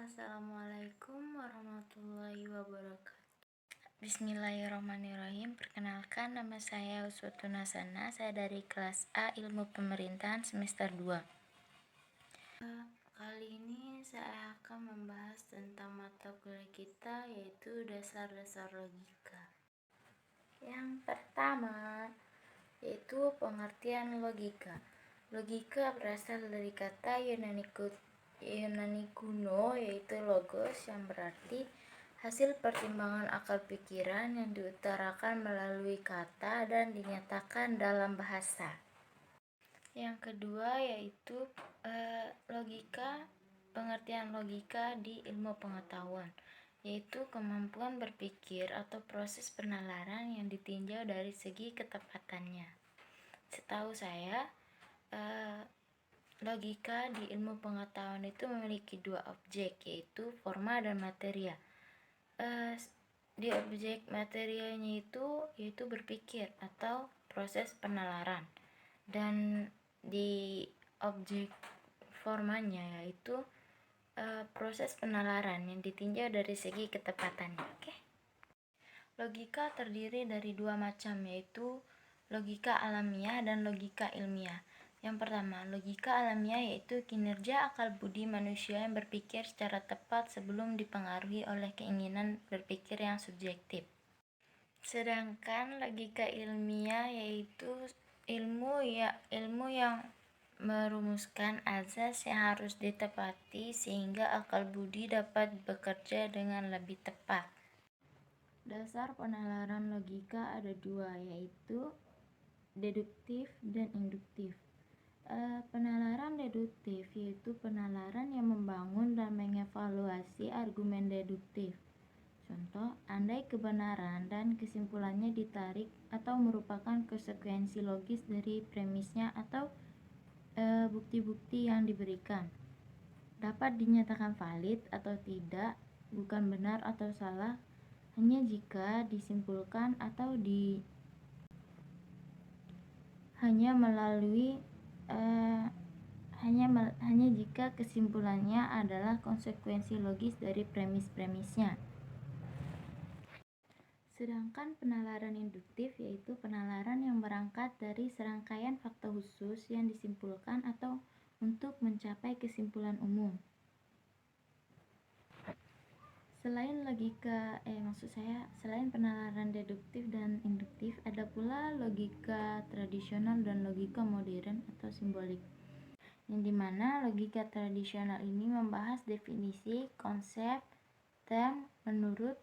Assalamualaikum warahmatullahi wabarakatuh. Bismillahirrahmanirrahim. Perkenalkan, nama saya Uswatun Hasanah. Saya dari kelas A Ilmu Pemerintahan semester 2. Kali ini saya akan membahas tentang mata kuliah kita, yaitu dasar-dasar logika. Yang pertama yaitu pengertian logika. Logika berasal dari kata Yunani kuno, yaitu logos, yang berarti hasil pertimbangan akal pikiran yang diutarakan melalui kata dan dinyatakan dalam bahasa. Yang kedua yaitu logika, pengertian logika di ilmu pengetahuan, yaitu kemampuan berpikir atau proses penalaran yang ditinjau dari segi ketepatannya. Setahu saya, logika di ilmu pengetahuan itu memiliki dua objek, yaitu forma dan materia. Di objek materianya yaitu berpikir atau proses penalaran, dan di objek formanya yaitu proses penalaran yang ditinjau dari segi ketepatannya. Logika terdiri dari dua macam, yaitu logika alamiah dan logika ilmiah. Yang pertama, logika alamiah yaitu kinerja akal budi manusia yang berpikir secara tepat sebelum dipengaruhi oleh keinginan berpikir yang subjektif. Sedangkan logika ilmiah yaitu ilmu yang merumuskan azas yang harus ditepati sehingga akal budi dapat bekerja dengan lebih tepat. Dasar penalaran logika ada dua, yaitu deduktif dan induktif. Penalaran deduktif yaitu penalaran yang membangun dan mengevaluasi argumen deduktif. Contoh, andai kebenaran dan kesimpulannya ditarik atau merupakan konsekuensi logis dari premisnya atau bukti-bukti yang diberikan, dapat dinyatakan valid atau tidak, bukan benar atau salah, hanya jika disimpulkan atau hanya jika kesimpulannya adalah konsekuensi logis dari premis-premisnya. Sedangkan penalaran induktif yaitu penalaran yang berangkat dari serangkaian fakta khusus yang disimpulkan atau untuk mencapai kesimpulan umum. Selain penalaran deduktif dan induktif, ada pula logika tradisional dan logika modern atau simbolik, yang dimana logika tradisional ini membahas definisi, konsep, term menurut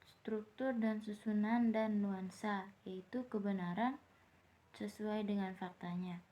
struktur dan susunan dan nuansa, yaitu kebenaran sesuai dengan faktanya.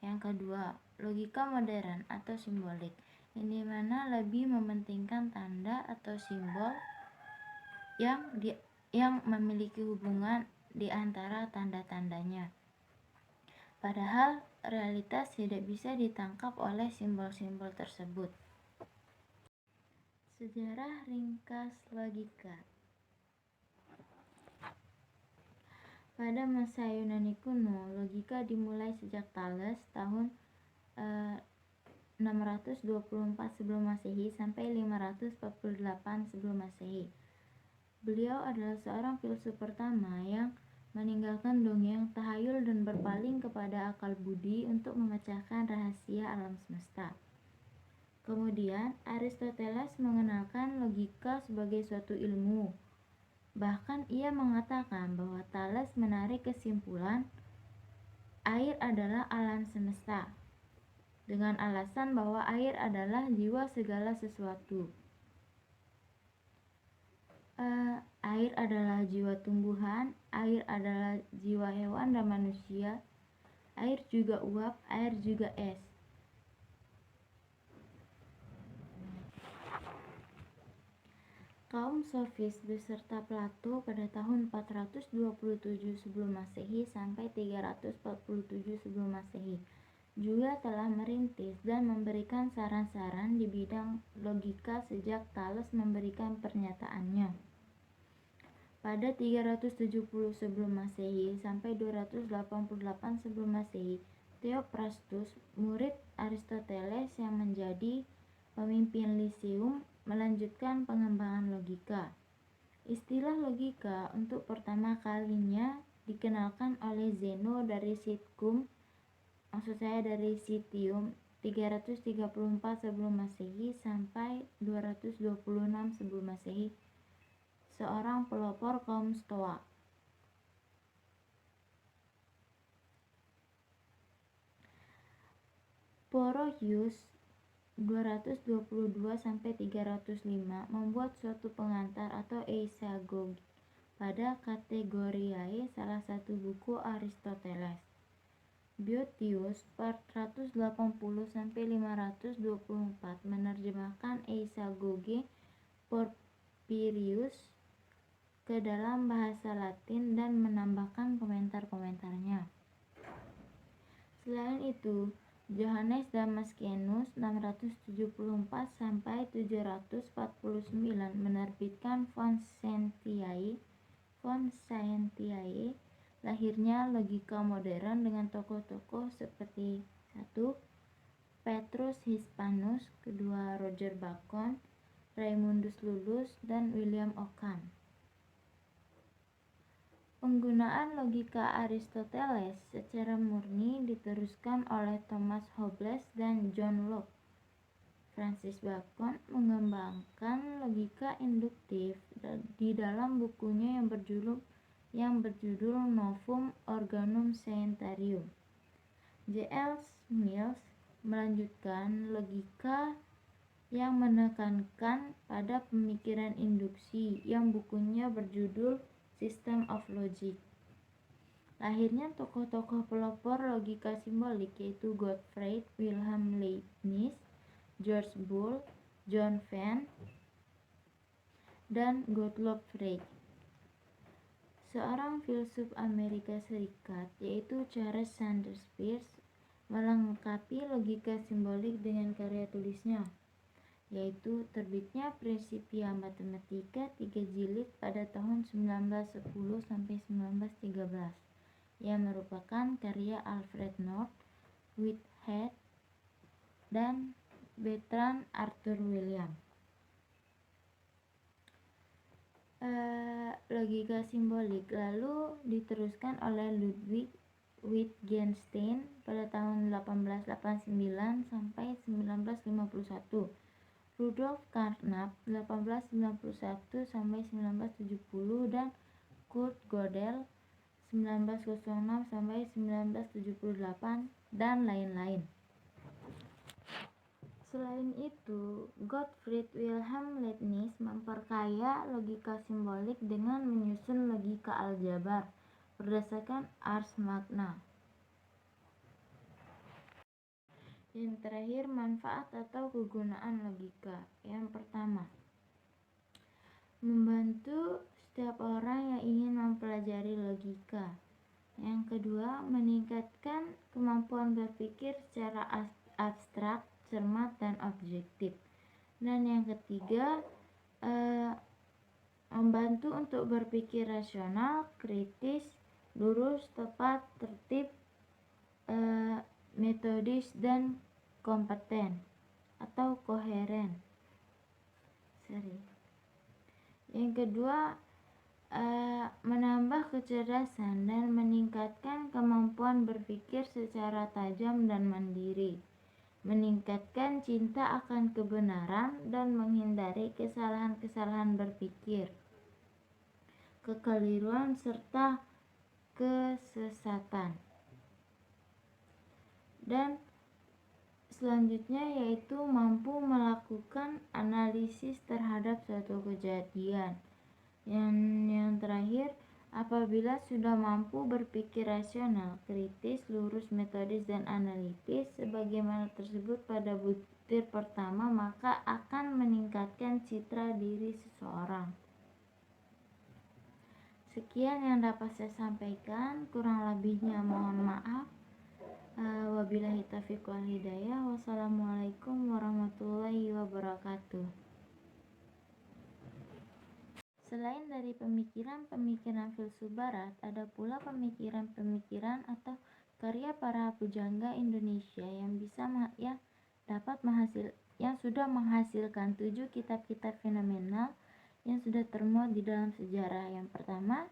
Yang kedua, logika modern atau simbolik, yang dimana lebih mementingkan tanda atau simbol yang memiliki hubungan di antara tanda-tandanya. Padahal realitas tidak bisa ditangkap oleh simbol-simbol tersebut. Sejarah ringkas logika. Pada masa Yunani kuno, logika dimulai sejak Thales tahun 624 sebelum Masehi sampai 548 sebelum Masehi. Beliau adalah seorang filsuf pertama yang meninggalkan dongeng, tahayul, dan berpaling kepada akal budi untuk memecahkan rahasia alam semesta. Kemudian, Aristoteles mengenalkan logika sebagai suatu ilmu. Bahkan ia mengatakan bahwa Thales menarik kesimpulan air adalah alam semesta dengan alasan bahwa air adalah jiwa segala sesuatu. Air adalah jiwa tumbuhan, air adalah jiwa hewan dan manusia, air juga uap, air juga es. Kaum sofis beserta Plato pada tahun 427 sebelum Masehi sampai 347 sebelum Masehi juga telah merintis dan memberikan saran-saran di bidang logika sejak Thales memberikan pernyataannya. Pada 370 sebelum Masehi sampai 288 sebelum Masehi, Theophrastus, murid Aristoteles yang menjadi pemimpin Lyceum, Melanjutkan pengembangan logika. Istilah logika untuk pertama kalinya dikenalkan oleh Zeno dari Citium 334 sebelum Masehi sampai 226 sebelum Masehi, seorang pelopor kaum Stoa. Porohius 222 sampai 305 membuat suatu pengantar atau eisagogi pada Kategoriae, salah satu buku Aristoteles. Boethius 480 sampai 524 menerjemahkan eisagoge Porphyrius ke dalam bahasa Latin dan menambahkan komentar-komentarnya. Selain itu, Johannes Damascenus 674 sampai 749 menerbitkan Von Scientiae, lahirnya logika modern dengan tokoh-tokoh seperti 1. Petrus Hispanus, kedua Roger Bacon, Raymundus Lullus, dan William Ockham. Penggunaan logika Aristoteles secara murni diteruskan oleh Thomas Hobbes dan John Locke. Francis Bacon mengembangkan logika induktif di dalam bukunya yang berjudul Novum Organum Scientiarum. J.L. Mills melanjutkan logika yang menekankan pada pemikiran induksi yang bukunya berjudul System of Logic. Lahirnya tokoh-tokoh pelopor logika simbolik yaitu Gottfried Wilhelm Leibniz, George Boole, John Venn, dan Gottlob Frege. Seorang filsuf Amerika Serikat yaitu Charles Sanders Peirce melengkapi logika simbolik dengan karya tulisnya, yaitu terbitnya Principia Mathematica 3 jilid pada tahun 1910 sampai 1913, yang merupakan karya Alfred North Whitehead dan Bertrand Arthur William. Logika simbolik lalu diteruskan oleh Ludwig Wittgenstein pada tahun 1889 sampai 1951. Rudolf Carnap 1891 sampai 1970 dan Kurt Gödel 1906 sampai 1978 dan lain-lain. Selain itu, Gottfried Wilhelm Leibniz memperkaya logika simbolik dengan menyusun logika aljabar berdasarkan Ars Magna. Yang terakhir, manfaat atau kegunaan logika. Yang pertama, membantu setiap orang yang ingin mempelajari logika. Yang kedua, meningkatkan kemampuan berpikir secara abstrak, cermat, dan objektif. Dan yang ketiga, membantu untuk berpikir rasional, kritis, lurus, tepat, tertib, metodis, dan kompeten atau koheren. Yang kedua, menambah kecerdasan dan meningkatkan kemampuan berpikir secara tajam dan mandiri, meningkatkan cinta akan kebenaran dan menghindari kesalahan-kesalahan berpikir, kekeliruan, serta kesesatan. Dan selanjutnya yaitu mampu melakukan analisis terhadap suatu kejadian. Yang terakhir, apabila sudah mampu berpikir rasional, kritis, lurus, metodis, dan analitis sebagaimana tersebut pada butir pertama, maka akan meningkatkan citra diri seseorang. Sekian yang dapat saya sampaikan, kurang lebihnya mohon maaf. Wabillahi taufiq wal hidayah. Wassalamualaikum warahmatullahi wabarakatuh. Selain dari pemikiran-pemikiran filsuf barat, ada pula pemikiran-pemikiran atau karya para pujangga Indonesia yang dapat yang sudah menghasilkan 7 kitab-kitab fenomenal yang sudah termuat di dalam sejarah. Yang pertama,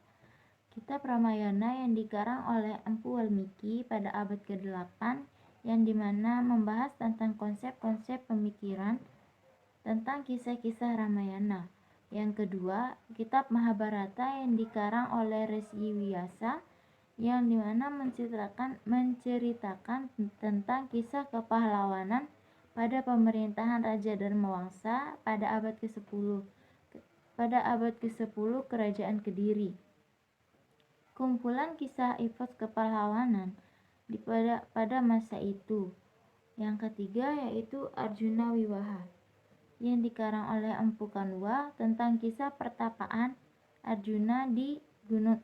kitab Ramayana yang dikarang oleh Empu Walmiki pada abad ke-8, yang dimana membahas tentang konsep-konsep pemikiran tentang kisah-kisah Ramayana. Yang kedua, kitab Mahabharata yang dikarang oleh Resi Vyasa, yang dimana menceritakan tentang kisah kepahlawanan pada pemerintahan Raja Dharmawangsa pada abad ke-10 Kerajaan Kediri. Kumpulan kisah epos kepahlawanan pada masa itu. Yang ketiga yaitu Arjuna Wiwaha yang dikarang oleh Empu Kanwa tentang kisah pertapaan Arjuna di Gunung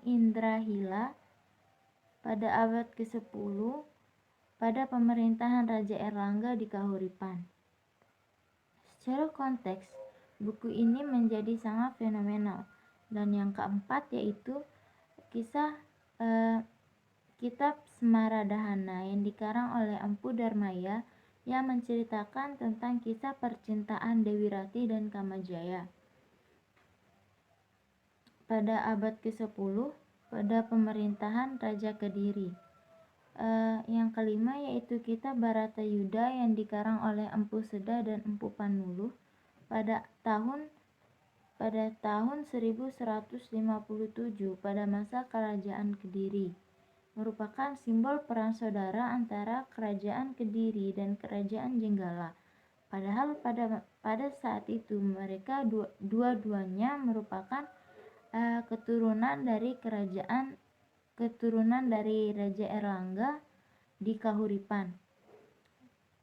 Indrahila pada abad ke-10 pada pemerintahan Raja Erlangga di Kahuripan. Secara konteks, buku ini menjadi sangat fenomenal. Dan yang keempat yaitu kitab Semaradahana yang dikarang oleh Empu Darmaya yang menceritakan tentang kisah percintaan Dewi Rati dan Kamajaya pada abad ke-10 pada pemerintahan Raja Kediri. Yang kelima yaitu kitab Bharatayuddha yang dikarang oleh Empu Seda dan Empu Panuluh pada tahun 1157 pada masa Kerajaan Kediri, merupakan simbol perang saudara antara Kerajaan Kediri dan Kerajaan Jenggala. Padahal pada saat itu mereka dua-duanya merupakan keturunan dari Raja Erlangga di Kahuripan.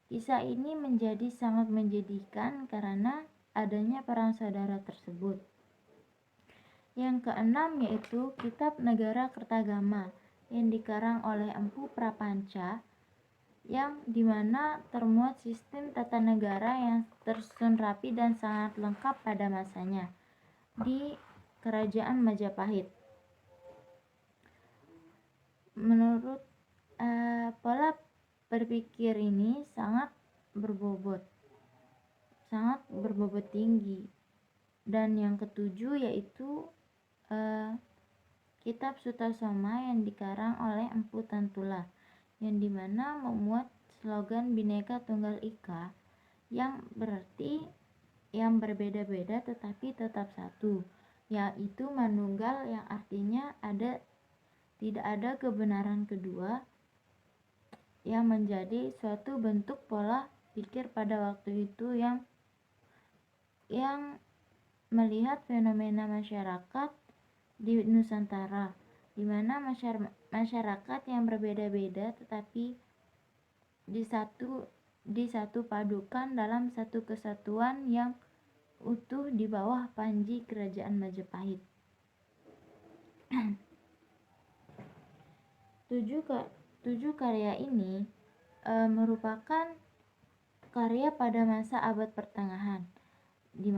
Kisah ini menjadi sangat menjadikan karena adanya perang saudara tersebut. Yang keenam yaitu kitab Negara Kertagama yang dikarang oleh Empu Prapanca, yang dimana termuat sistem tata negara yang tersusun rapi dan sangat lengkap pada masanya di Kerajaan Majapahit. Menurut pola berpikir ini sangat berbobot tinggi. Dan yang ketujuh yaitu kitab Sutasoma yang dikarang oleh Empu Tantula, yang dimana memuat slogan Bhinneka Tunggal Ika, yang berarti yang berbeda-beda tetapi tetap satu, yaitu manunggal, yang artinya tidak ada kebenaran kedua, yang menjadi suatu bentuk pola pikir pada waktu itu yang melihat fenomena masyarakat di Nusantara, di mana masyarakat yang berbeda-beda tetapi disatu padukan dalam satu kesatuan yang utuh di bawah panji Kerajaan Majapahit. 7 karya ini merupakan karya pada masa abad pertengahan, di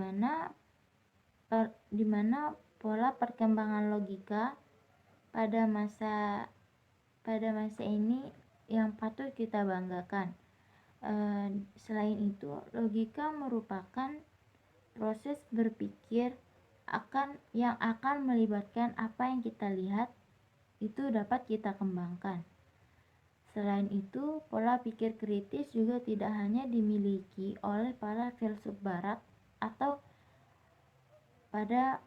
mana pola perkembangan logika pada masa ini yang patut kita banggakan. Selain itu, logika merupakan proses berpikir yang akan melibatkan apa yang kita lihat itu dapat kita kembangkan. Selain itu, pola pikir kritis juga tidak hanya dimiliki oleh para filsuf barat atau pada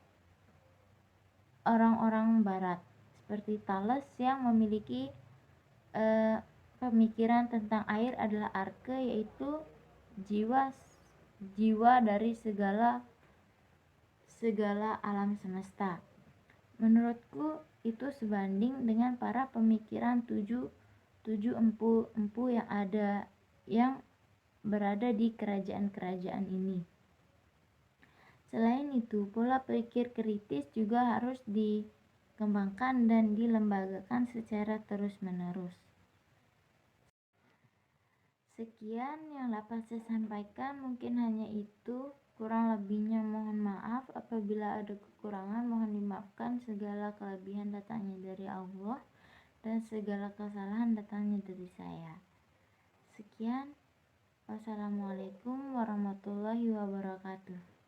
orang-orang barat seperti Thales yang memiliki pemikiran tentang air adalah arke, yaitu jiwa dari segala alam semesta. Menurutku itu sebanding dengan para pemikiran tujuh empu yang berada di kerajaan-kerajaan ini. Selain itu, pola pikir kritis juga harus dikembangkan dan dilembagakan secara terus-menerus. Sekian yang dapat saya sampaikan, mungkin hanya itu. Kurang lebihnya mohon maaf. Apabila ada kekurangan mohon dimaafkan. Segala kelebihan datangnya dari Allah dan segala kesalahan datangnya dari saya. Sekian. Wassalamualaikum warahmatullahi wabarakatuh.